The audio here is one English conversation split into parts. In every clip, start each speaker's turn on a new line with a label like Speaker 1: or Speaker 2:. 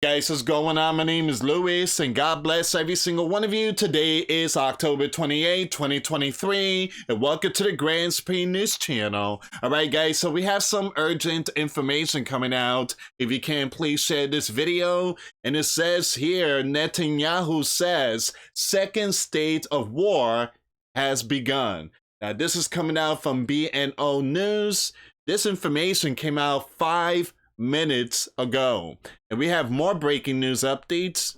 Speaker 1: Guys, what's going on? My name is Louis, and God bless every single one of you. Today is October 28, 2023, and welcome to the Grand Supreme News Channel. Alright guys, so we have some urgent information coming out. If you can, please share this video. And it says here, Netanyahu says, second state of war has begun. Now this is coming out from BNO News. This information came out 5 minutes ago. And we have more breaking news updates.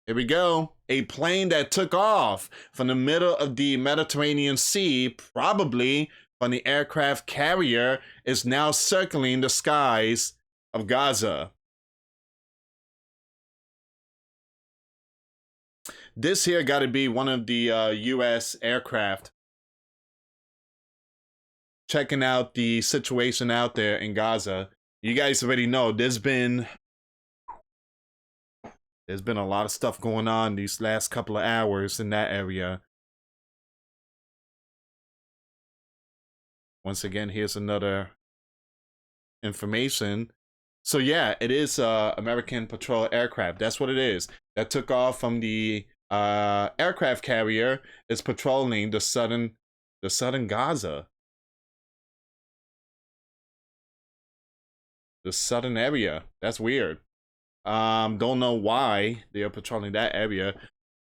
Speaker 1: Here we go. A plane that took off from the middle of the Mediterranean Sea, probably from the aircraft carrier, is now circling the skies of Gaza. This here got to be one of the U.S. aircraft checking out the situation out there in Gaza. You guys already know there's been a lot of stuff going on these last couple of hours in that area. Once again, here's another information. So yeah, it is American patrol aircraft. That's what it is. That took off from the aircraft carrier. Is patrolling the southern Gaza. The southern area. That's weird. Don't know why they are patrolling that area.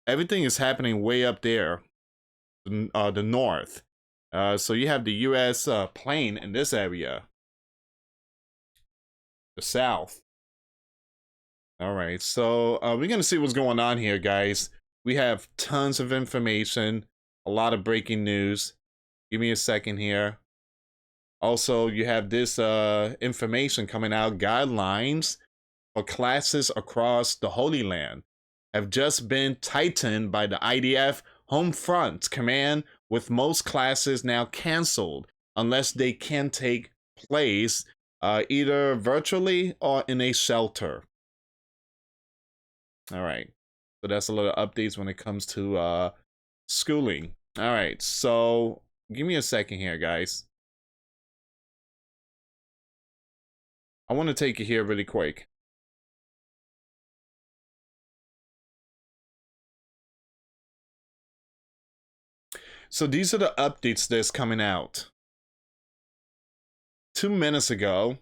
Speaker 1: Everything is happening way up there, the north. So you have the U.S. Plane in this area, the south. All right, so we're gonna see what's going on here, guys. We have tons of information, a lot of breaking news. Give me a second here. Also, you have this information coming out. Guidelines for classes across the Holy Land have just been tightened by the IDF Home Front Command, with most classes now canceled unless they can take place either virtually or in a shelter. All right, so that's a little updates when it comes to schooling. All right, so give me a second here, guys. I want to take you here really quick. So these are the updates that's coming out. 2 minutes ago,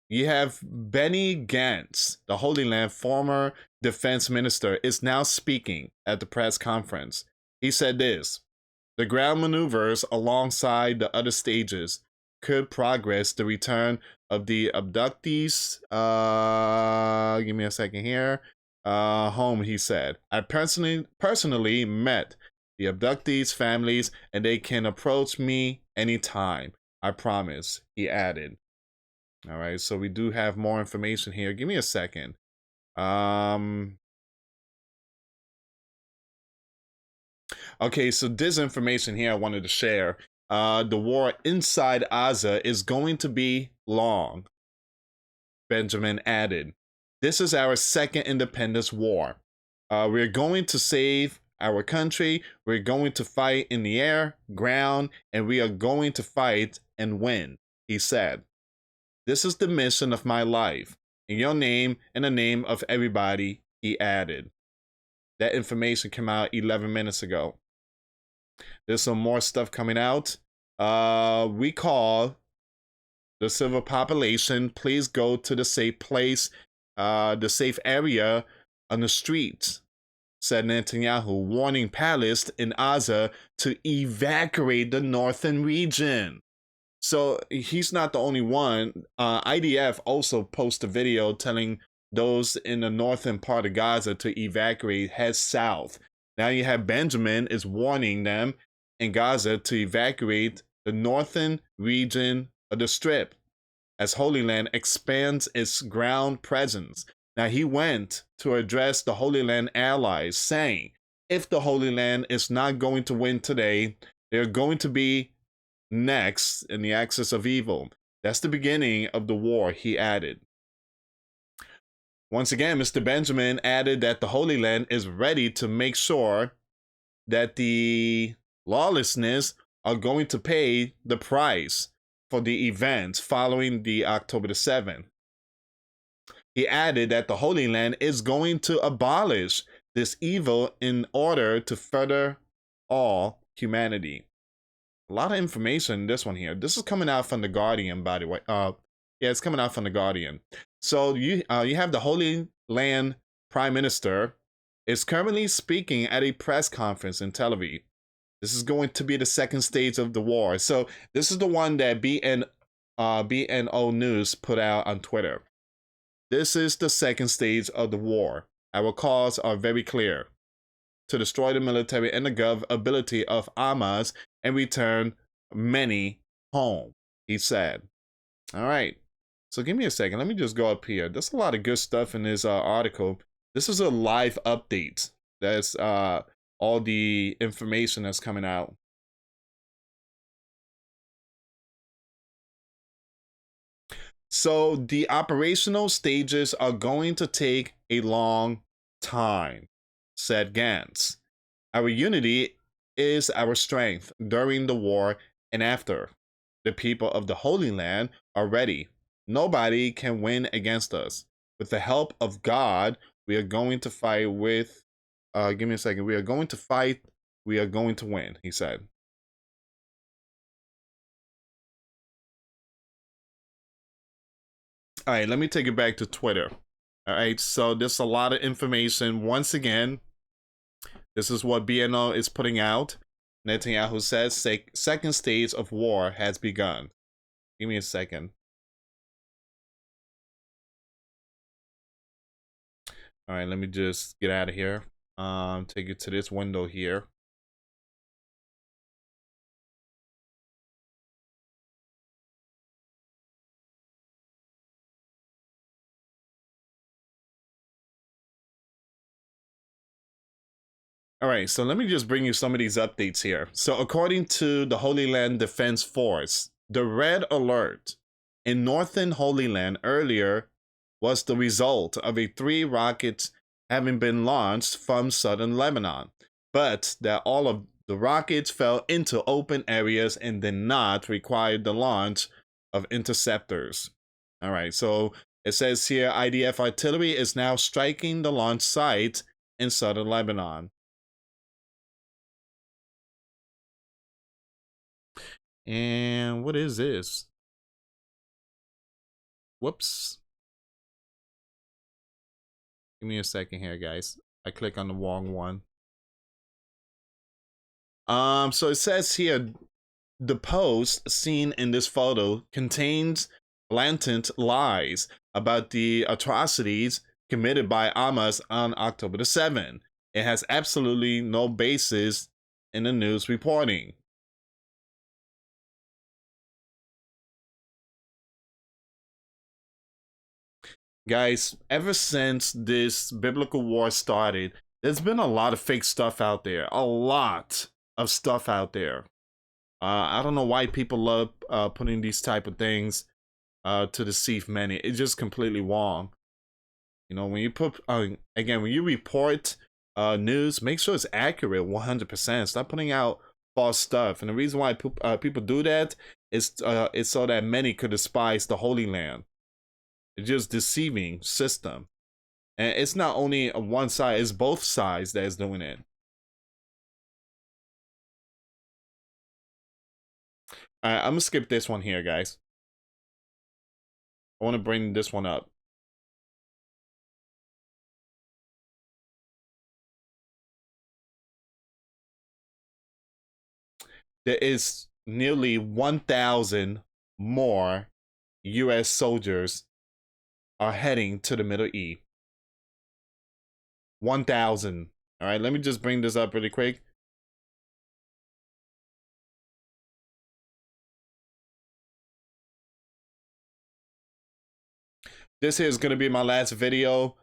Speaker 1: you have Benny Gantz, the Holy Land former defense minister, is now speaking at the press conference. He said this: the ground maneuvers alongside the other stages could progress the return of the abductees. Give me a second here. Home, he said. I personally met the abductees' families, and they can approach me anytime. I promise, he added. All right, so we do have more information here. Give me a second. Okay, so this information here I wanted to share. The war inside Gaza is going to be long, Benjamin added. This is our second independence war. We're going to save our country. We're going to fight in the air, ground, and we are going to fight and win, he said. This is the mission of my life. In your name and the name of everybody, he added. That information came out 11 minutes ago. There's some more stuff coming out. We call the civil population, please go to the safe place, the safe area on the streets, said Netanyahu, warning Palestine in Gaza to evacuate the northern region. So he's not the only one. IDF also posted a video telling those in the northern part of Gaza to evacuate, head south. Now you have Benjamin is warning them in Gaza to evacuate the northern region of the Strip as Holy Land expands its ground presence. Now he went to address the Holy Land allies, saying, if the Holy Land is not going to win today, they're going to be next in the axis of evil. That's the beginning of the war, he added. Once again, Mr. Benjamin added that the Holy Land is ready to make sure that the lawlessness are going to pay the price for the events following the October the 7th. He added that the Holy Land is going to abolish this evil in order to further all humanity. A lot of information in this one here. This is coming out from the Guardian, by the way. Yeah, it's coming out from the Guardian. So you have the Holy Land Prime Minister is currently speaking at a press conference in Tel Aviv. This is going to be the second stage of the war. So this is the one that BNO News put out on Twitter. This is the second stage of the war. Our calls are very clear: to destroy the military and the gov ability of Hamas and return many home, he said. All right. So give me a second. Let me just go up here. There's a lot of good stuff in this article. This is a live update. That's all the information that's coming out. So the operational stages are going to take a long time, said Gantz. Our unity is our strength during the war and after. The people of the Holy Land are ready. Nobody can win against us. With the help of God, we are going to fight with... give me a second. We are going to fight. We are going to win, he said. All right, let me take it back to Twitter. All right, so there's a lot of information. Once again, this is what BNO is putting out. Netanyahu says second stage of war has begun. Give me a second. All right, let me just get out of here. Take it to this window here. All right, so let me just bring you some of these updates here. So according to the Holy Land Defense Force, the red alert in northern Holy Land earlier was the result of 3 rockets having been launched from southern Lebanon, but that all of the rockets fell into open areas and did not require the launch of interceptors. All right, so it says here IDF artillery is now striking the launch site in southern Lebanon. And what is this? Whoops. Give me a second here, guys. I click on the wrong one. So it says here, the post seen in this photo contains blatant lies about the atrocities committed by Hamas on October the 7th. It has absolutely no basis in the news reporting. Guys, ever since this biblical war started, there's been a lot of fake stuff out there. A lot of stuff out there. I don't know why people love putting these type of things to deceive many. It's just completely wrong. You know, when you put, again, when you report news, make sure it's accurate 100%. Stop putting out false stuff. And the reason why people do that is so that many could despise the Holy Land. It's just deceiving system. And it's not only one side, it's both sides that is doing it. Alright, I'm gonna skip this one here, guys. I want to bring this one up. There is nearly 1,000 more U.S. soldiers are heading to the Middle East. 1,000. All right, let me just bring this up really quick. This here is going to be my last video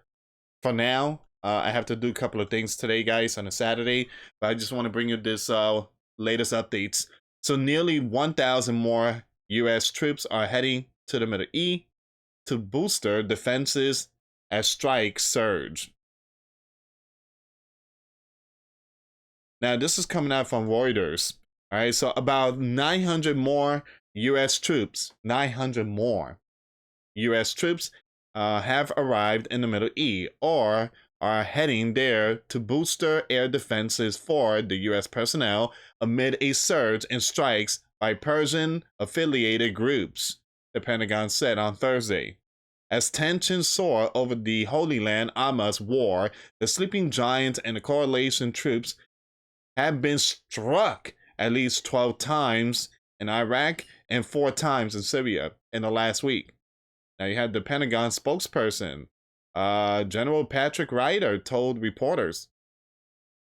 Speaker 1: for now. I have to do a couple of things today, guys, on a Saturday, but I just want to bring you this latest updates. So nearly 1,000 more U.S. troops are heading to the Middle East to booster defenses as strikes surge. Now, this is coming out from Reuters. All right, so about 900 more U.S. troops, 900 more U.S. troops have arrived in the Middle East or are heading there to booster air defenses for the U.S. personnel amid a surge in strikes by Persian-affiliated groups, the Pentagon said on Thursday. As tensions soar over the Holy Land Hamas war, the sleeping giant and the coalition troops have been struck at least 12 times in Iraq and 4 times in Syria in the last week. Now you had the Pentagon spokesperson, General Patrick Ryder, told reporters.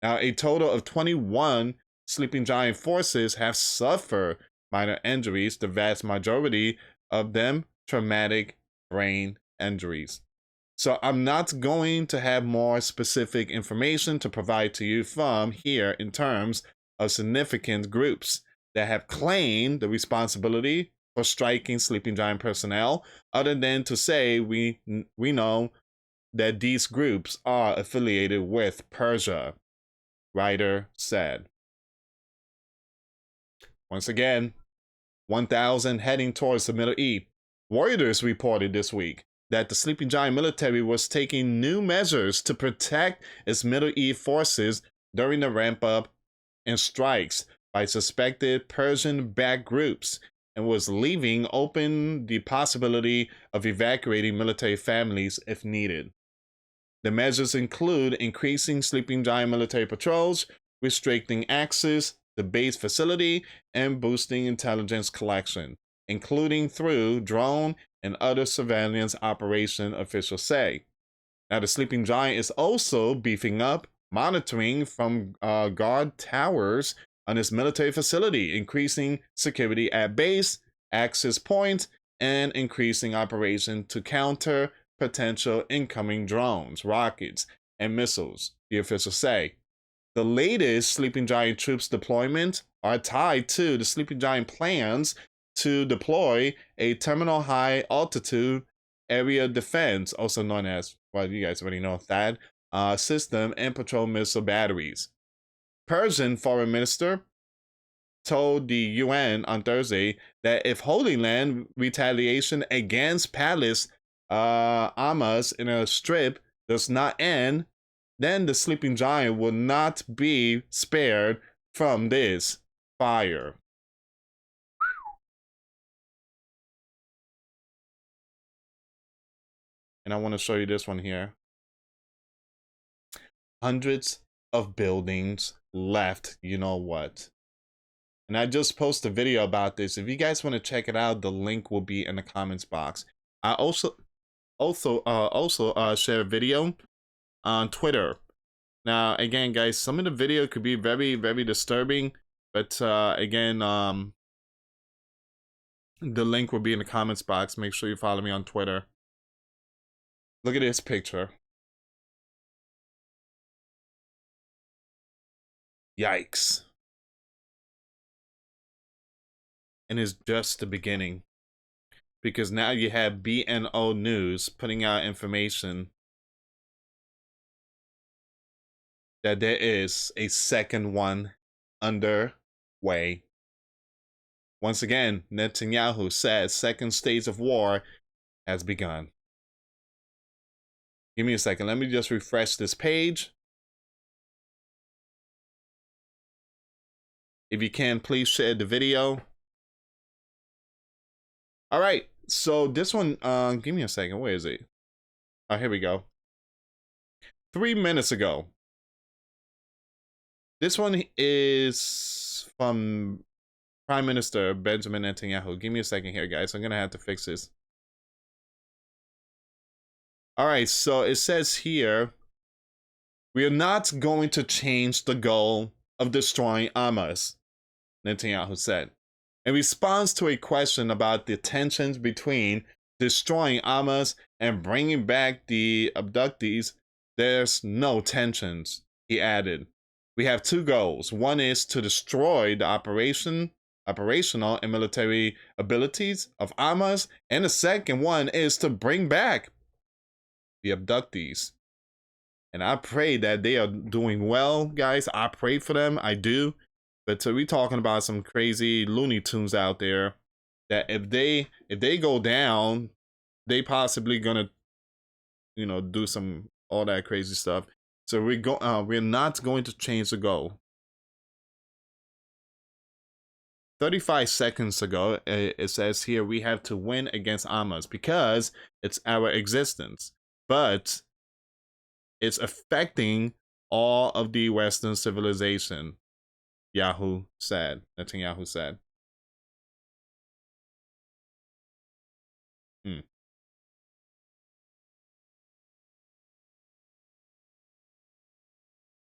Speaker 1: Now a total of 21 sleeping giant forces have suffered minor injuries, the vast majority of them traumatic brain injuries. So I'm not going to have more specific information to provide to you from here in terms of significant groups that have claimed the responsibility for striking sleeping giant personnel, other than to say we know that these groups are affiliated with Persia, Ryder said. Once again, 1,000 heading towards the Middle East. Reuters reported this week that the sleeping giant military was taking new measures to protect its Middle East forces during the ramp-up in strikes by suspected Persian-backed groups, and was leaving open the possibility of evacuating military families if needed. The measures include increasing sleeping giant military patrols, restricting access to base facility, and boosting intelligence collection, including through drone and other surveillance operation, officials say. Now, the sleeping giant is also beefing up monitoring from guard towers on its military facility, increasing security at base, access points, and increasing operation to counter potential incoming drones, rockets, and missiles, the officials say. The latest sleeping giant troops deployment are tied to the sleeping giant plans to deploy a terminal high altitude area defense, also known as, well, you guys already know that, system and patrol missile batteries. Persian foreign minister told the UN on Thursday that if Holy Land retaliation against Palace Hamas in a strip does not end, then the sleeping giant will not be spared from this fire. And I want to show you this one here. Hundreds of buildings left, you know what. And I just posted a video about this. If you guys want to check it out, the link will be in the comments box. I also share a video on Twitter. Now, again, guys, some of the video could be very, very disturbing. But again, the link will be in the comments box. Make sure you follow me on Twitter. Look at this picture. Yikes. And it's just the beginning. Because now you have BNO News putting out information that there is a second one underway. Once again, Netanyahu says second stage of war has begun. Give me a second. Let me just refresh this page. If you can, please share the video. All right. So this one, give me a second. Where is it? Oh, here we go. 3 minutes ago. This one is from Prime Minister Benjamin Netanyahu. Give me a second here, guys. I'm going to have to fix this. All right, so it says here, we are not going to change the goal of destroying Hamas, Netanyahu said. In response to a question about the tensions between destroying Hamas and bringing back the abductees, there's no tensions, he added. We have two goals. One is to destroy the operational and military abilities of Hamas, and the second one is to bring back the abductees. And I pray that they are doing well, guys. I pray for them. I do. But we're talking about some crazy Looney Tunes out there that if they go down, they possibly gonna do some all that crazy stuff. So we're not going to change the goal. 35 seconds ago, it says here we have to win against Amas because it's our existence. But it's affecting all of the Western civilization, Netanyahu said.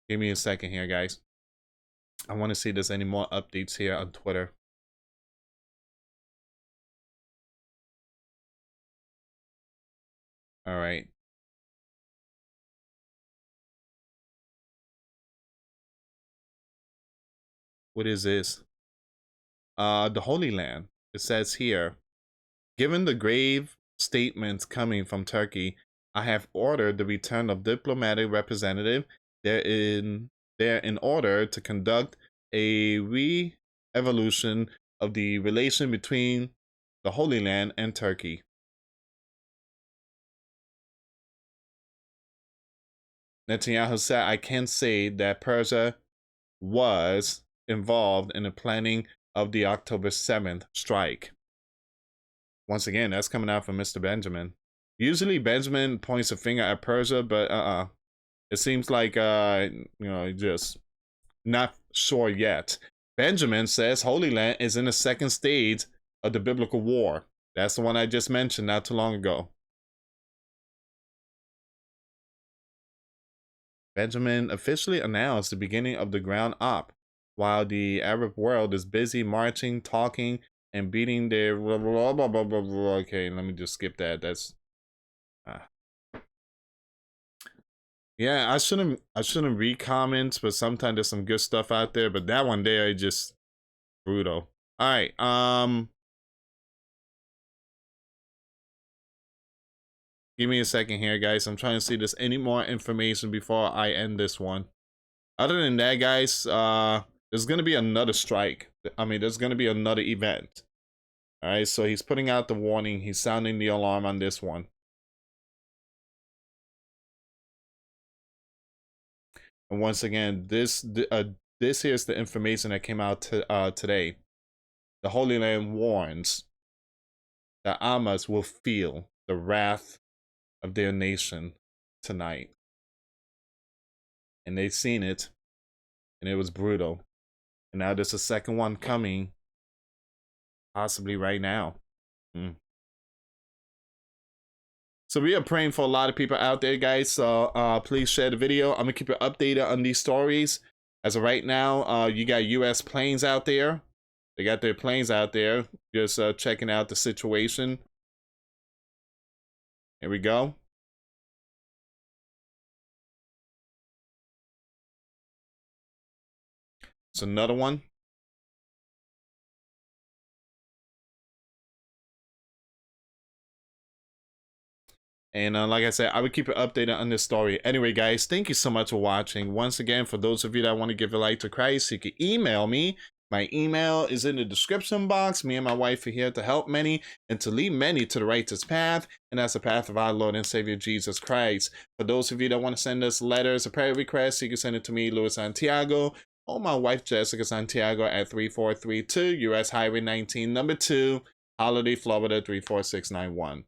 Speaker 1: Give me a second here, guys. I want to see if there's any more updates here on Twitter. All right. What is this? The Holy Land. It says here, given the grave statements coming from Turkey, I have ordered the return of diplomatic representative there in order to conduct a re-evolution of the relation between the Holy Land and Turkey. Netanyahu said, I can say that Persia was involved in the planning of the October 7th strike. Once again, that's coming out from Mr. Benjamin. Usually Benjamin points a finger at Persia, but it seems like just not sure yet. Benjamin says Holy Land is in the second stage of the biblical war. That's the one I just mentioned not too long ago. Benjamin officially announced the beginning of the ground op, while the Arab world is busy marching, talking, and beating their blah, blah, blah, blah, blah, blah. Okay, let me just skip that. That's yeah, I shouldn't read comments, but sometimes there's some good stuff out there. But that one there is just brutal. All right, give me a second here, guys. I'm trying to see if there's any more information before I end this one. Other than that, guys, there's gonna be another strike. I mean, there's gonna be another event. All right, so he's putting out the warning. He's sounding the alarm on this one. And once again, this here's the information that came out today. The Holy Land warns that Amas will feel the wrath of their nation tonight. And they've seen it, and it was brutal. And now there's a second one coming, possibly right now. So we are praying for a lot of people out there, guys. So please share the video. I'm gonna keep you updated on these stories. As of right now, you got U.S. planes out there. They got their planes out there, just checking out the situation. Here we go. It's another one. And like I said, I would keep you updated on this story. Anyway, guys, thank you so much for watching. Once again, for those of you that want to give your life to Christ, you can email me. My email is in the description box. Me and my wife are here to help many and to lead many to the righteous path. And that's the path of our Lord and Savior, Jesus Christ. For those of you that want to send us letters or prayer requests, you can send it to me, Louis Santiago, or my wife, Jessica Santiago, at 3432 US Highway 19, number 2, Holiday, Florida, 34691.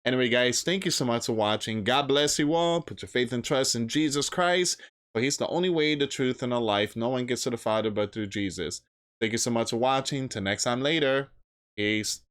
Speaker 1: Anyway, guys, thank you so much for watching. God bless you all. Put your faith and trust in Jesus Christ, for he's the only way, the truth, and the life. No one gets to the Father but through Jesus. Thank you so much for watching. Till next time later. Peace.